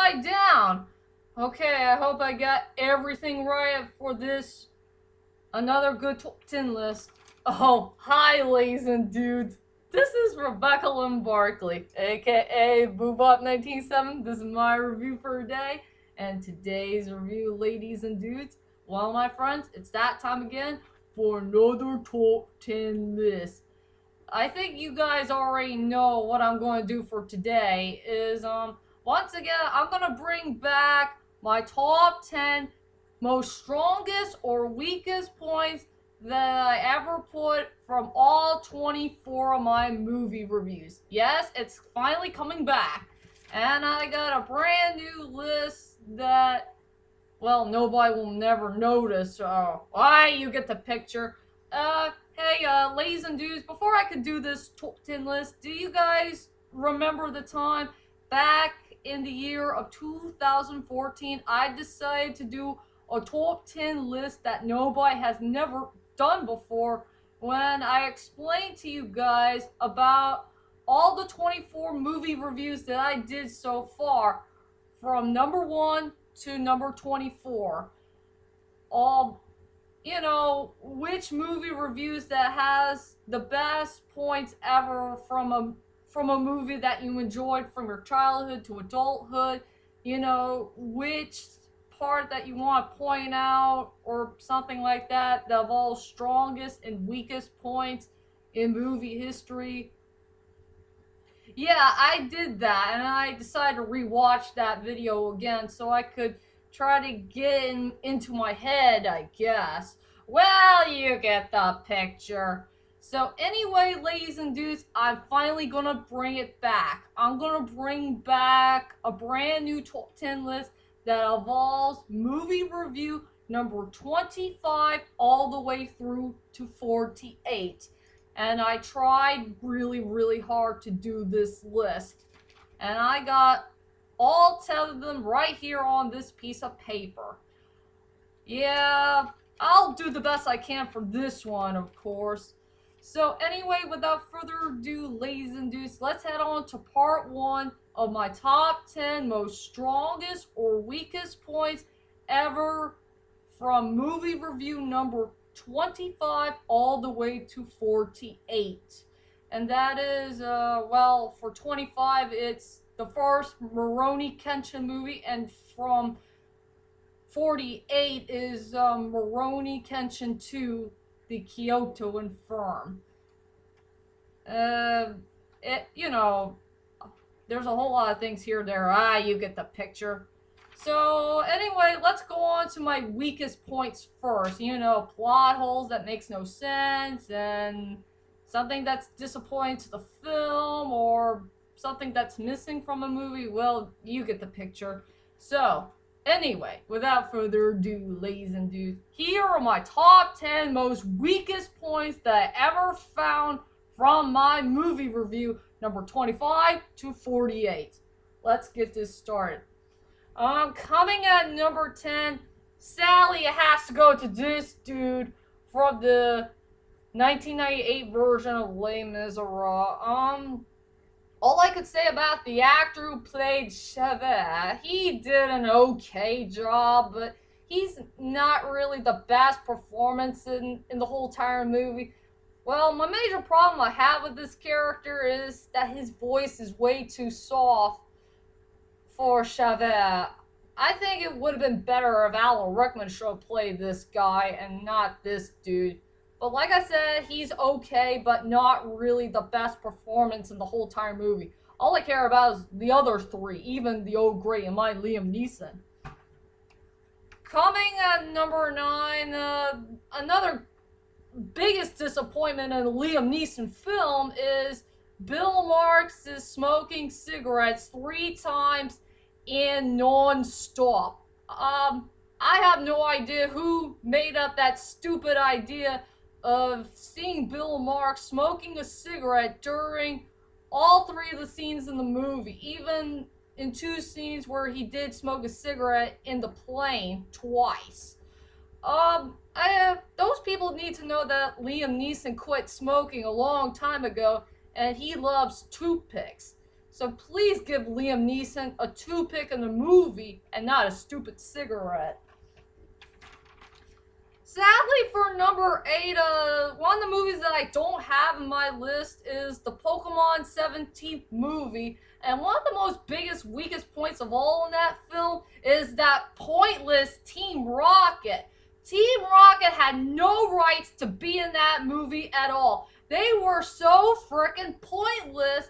upside down. Okay, I hope I got everything right for this. Another good top 10 list. Oh, hi, ladies and dudes. This is Rebecca Lynn Barkley, aka Boobop197. This is my review for today. And today's review, ladies and dudes, well, my friends, it's that time again for another top 10 list. I think you guys already know what I'm going to do for today is once again I'm going to bring back my top 10 most strongest or weakest points that I ever put from all 24 of my movie reviews. Yes, it's finally coming back. And I got a brand new list that, well, nobody will never notice. Why, you get the picture. Hey, ladies and dudes, before I could do this top 10 list, do you guys remember the time back in the year of 2014, I decided to do a top 10 list that nobody has never done before when I explained to you guys about all the 24 movie reviews that I did so far from number 1 to number 24. All, which movie reviews that has the best points ever from a movie that you enjoyed from your childhood to adulthood. Which part that you want to point out or something like that, of all strongest and weakest points in movie history. Yeah, I did that, and I decided to rewatch that video again so I could try to get into my head, I guess. Well, you get the picture. So anyway, ladies and dudes, I'm finally gonna bring it back. I'm gonna bring back a brand new top 10 list that involves movie review number 25 all the way through to 48. And I tried really, really hard to do this list. And I got all 10 of them right here on this piece of paper. Yeah, I'll do the best I can for this one, of course. So anyway, without further ado, ladies and dudes, let's head on to part 1 of my top 10 most strongest or weakest points ever from movie review number 25 all the way to 48. And that is, for 25, it's the first Rurouni Kenshin movie, and from 48 is Rurouni Kenshin 2, the Kyoto Inferno. There's a whole lot of things here, there. You get the picture. So anyway, let's go on to my weakest points first. Plot holes that makes no sense, and something that's disappointing to the film, or something that's missing from a movie. Well, you get the picture. So anyway, without further ado, ladies and dudes, here are my top 10 most weakest points that I ever found from my movie review number 25 to 48. Let's get this started. Coming at number 10, sadly it has to go to this dude from the 1998 version of Les Miserables. All I could say about the actor who played Chavez, he did an okay job, but he's not really the best performance in the whole entire movie. Well, my major problem I have with this character is that his voice is way too soft for Chavez. I think it would have been better if Alan Rickman should have played this guy and not this dude. But like I said, he's okay, but not really the best performance in the whole entire movie. All I care about is the other three, even the old great and my Liam Neeson. Coming at number 9, another biggest disappointment in a Liam Neeson film is Bill Marks is smoking cigarettes 3 times in non-stop. I have no idea who made up that stupid idea of seeing Bill Marks smoking a cigarette during all 3 of the scenes in the movie, even in 2 scenes where he did smoke a cigarette in the plane twice. Those people need to know that Liam Neeson quit smoking a long time ago, and he loves toothpicks. So please give Liam Neeson a toothpick in the movie and not a stupid cigarette. Sadly, for number 8, one of the movies that I don't have in my list is the Pokemon 17th movie. And one of the most weakest points of all in that film is that pointless Team Rocket. Team Rocket had no rights to be in that movie at all. They were so freaking pointless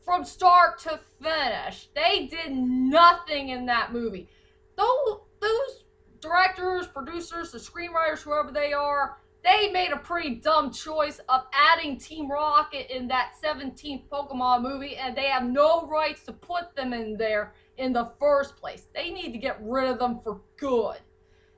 from start to finish. They did nothing in that movie. Those directors, producers, the screenwriters, whoever they are, they made a pretty dumb choice of adding Team Rocket in that 17th Pokemon movie, and they have no rights to put them in there in the first place. They need to get rid of them for good,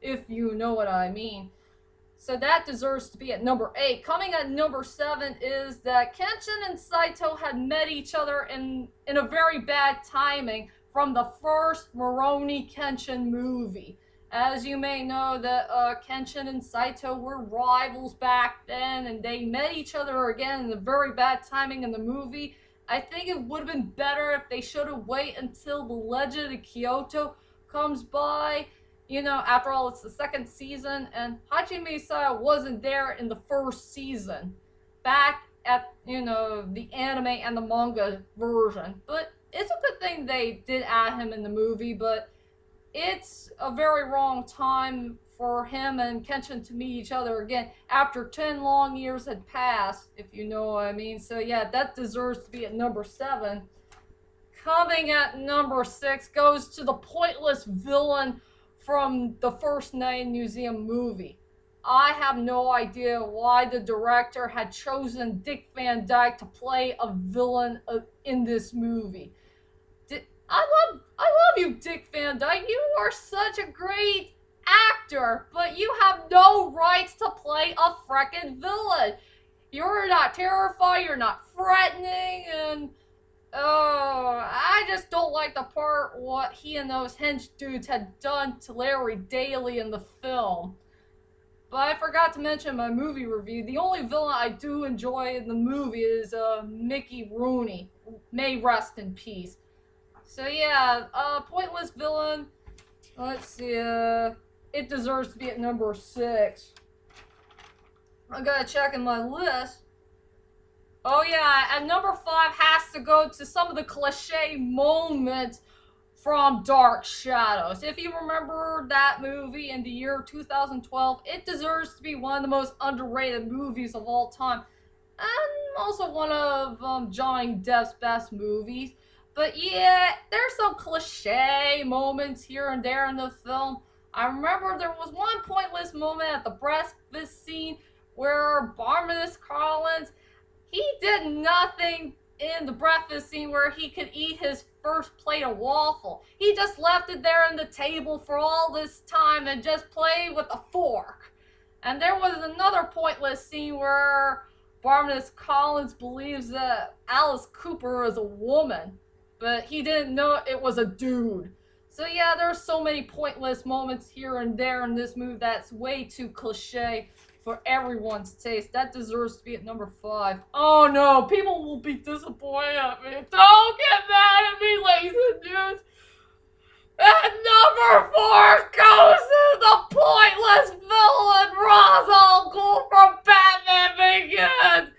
if you know what I mean. So that deserves to be at number 8. Coming at number 7 is that Kenshin and Saito had met each other in a very bad timing from the first Rurouni Kenshin movie. As you may know, that Kenshin and Saito were rivals back then, and they met each other again in a very bad timing in the movie. I think it would have been better if they should have waited until the Legend of Kyoto comes by. You know, after all, it's the second season, and Hajime Saya wasn't there in the first season. Back at, the anime and the manga version. But it's a good thing they did add him in the movie, but it's a very wrong time for him and Kenshin to meet each other again after 10 long years had passed, if you know what I mean. So yeah, that deserves to be at number 7. Coming at number 6 goes to the pointless villain from the first Night in Museum movie. I have no idea why the director had chosen Dick Van Dyke to play a villain in this movie. I love you, Dick Van Dyke. You are such a great actor, but you have no rights to play a frickin' villain. You're not terrifying, you're not threatening, and I just don't like the part what he and those hench dudes had done to Larry Daly in the film. But I forgot to mention my movie review. The only villain I do enjoy in the movie is Mickey Rooney. May rest in peace. So yeah, pointless villain. Let's see, it deserves to be at number 6. I gotta check in my list. Oh yeah, at number 5 has to go to some of the cliche moments from Dark Shadows. If you remember that movie in the year 2012, it deserves to be one of the most underrated movies of all time. And also one of Johnny Depp's best movies. But yeah, there's some cliche moments here and there in the film. I remember there was one pointless moment at the breakfast scene where Barnabas Collins, he did nothing in the breakfast scene where he could eat his first plate of waffle. He just left it there on the table for all this time and just played with a fork. And there was another pointless scene where Barnabas Collins believes that Alice Cooper is a woman, but he didn't know it was a dude. So yeah, there's so many pointless moments here and there in this movie that's way too cliche for everyone's taste. That deserves to be at number 5. Oh no, people will be disappointed at me. Don't get mad at me, ladies and dudes. At number 4 goes to the pointless villain Ra's al Ghul from Batman Begins.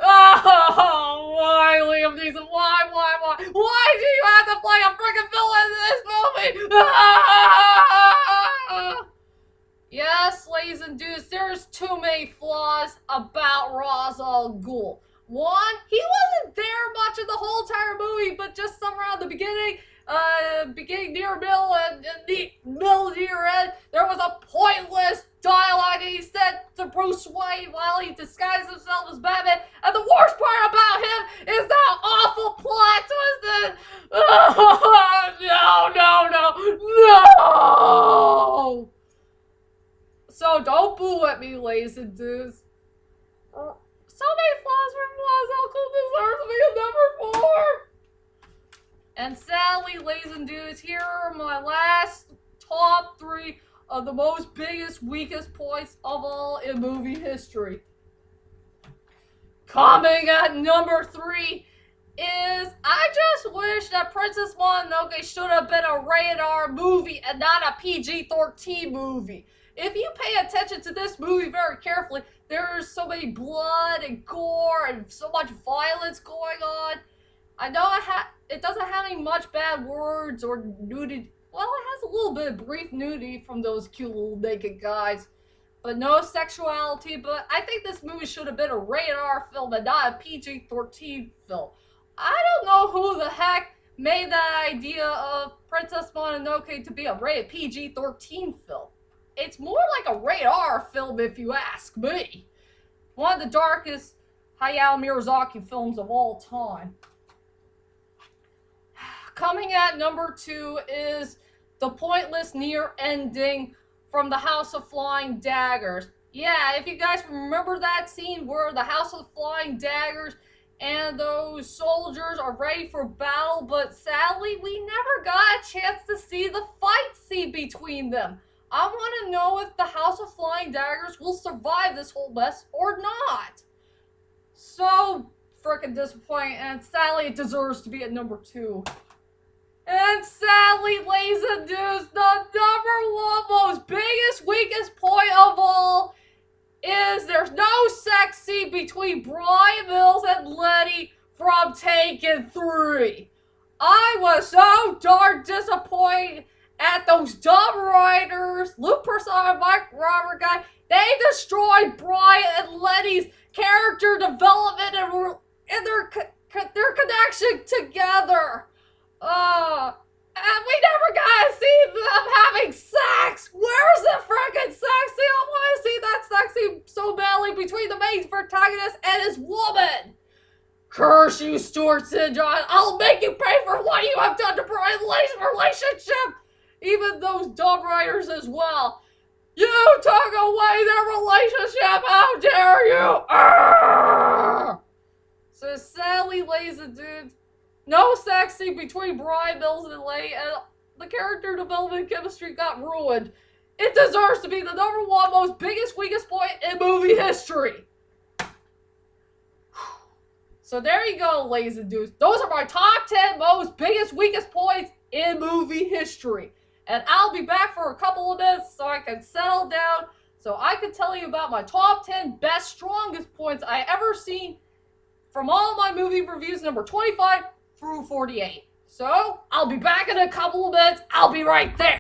Oh, why, Liam Neeson? Why? Why do you have to play a freaking villain in this movie? Yes, ladies and dudes, there's too many flaws about Ra's al Ghul. One, he wasn't there much of the whole entire movie, but just somewhere around the beginning, near middle, and the middle near end, there was a pointless dialogue that he said to Bruce Wayne while he disguised himself as Batman. And the worst part about him is that awful plot twist. No! So don't boo at me, ladies and dudes. So many flaws from Ra's al Ghul deserves to be a number 4. And sadly, ladies and dudes, here are my last top 3 of the most biggest, weakest points of all in movie history. Coming at number 3 is I just wish that Princess Mononoke should have been a rated R movie and not a PG-13 movie. If you pay attention to this movie very carefully, there's so many blood and gore and so much violence going on. I know it doesn't have any much bad words or nudity. Well, it has a little bit of brief nudity from those cute little naked guys, but no sexuality. But I think this movie should have been a rated R film and not a PG-13 film. I don't know who the heck made that idea of Princess Mononoke to be a rated PG-13 film. It's more like a rated R film if you ask me. One of the darkest Hayao Miyazaki films of all time. Coming at number 2 is the pointless near ending from the House of Flying Daggers. Yeah, if you guys remember that scene where the House of Flying Daggers and those soldiers are ready for battle, but sadly we never got a chance to see the fight scene between them. I want to know if the House of Flying Daggers will survive this whole mess or not. So freaking disappointing, and sadly it deserves to be at number 2. And sadly, ladies and dudes, the number one most biggest, weakest point of all is there's no sex scene between Brian Mills and Letty from Taken 3. I was so darn disappointed at those dumb writers, Luke Persson and Mike Robert guy. They destroyed Brian and Letty's character development and their connection together. And we never got to see them having sex. Where's the frickin' sex scene? I want to see that sex scene so badly between the main protagonist and his woman. Curse you, Stuart St. John. I'll make you pay for what you have done to Brian Lay's relationship. Even those dumb writers as well. You took away their relationship. How dare you? Arrgh! So sadly, ladies and dudes, no sex scene between Brian Mills and Letty, and the character development chemistry got ruined. It deserves to be the number one most biggest, weakest point in movie history. So there you go, ladies and dudes. Those are my top 10 most biggest, weakest points in movie history. And I'll be back for a couple of minutes so I can settle down, so I can tell you about my top 10 best, strongest points I ever seen from all my movie reviews, number 25 through 48. So, I'll be back in a couple of minutes. I'll be right there.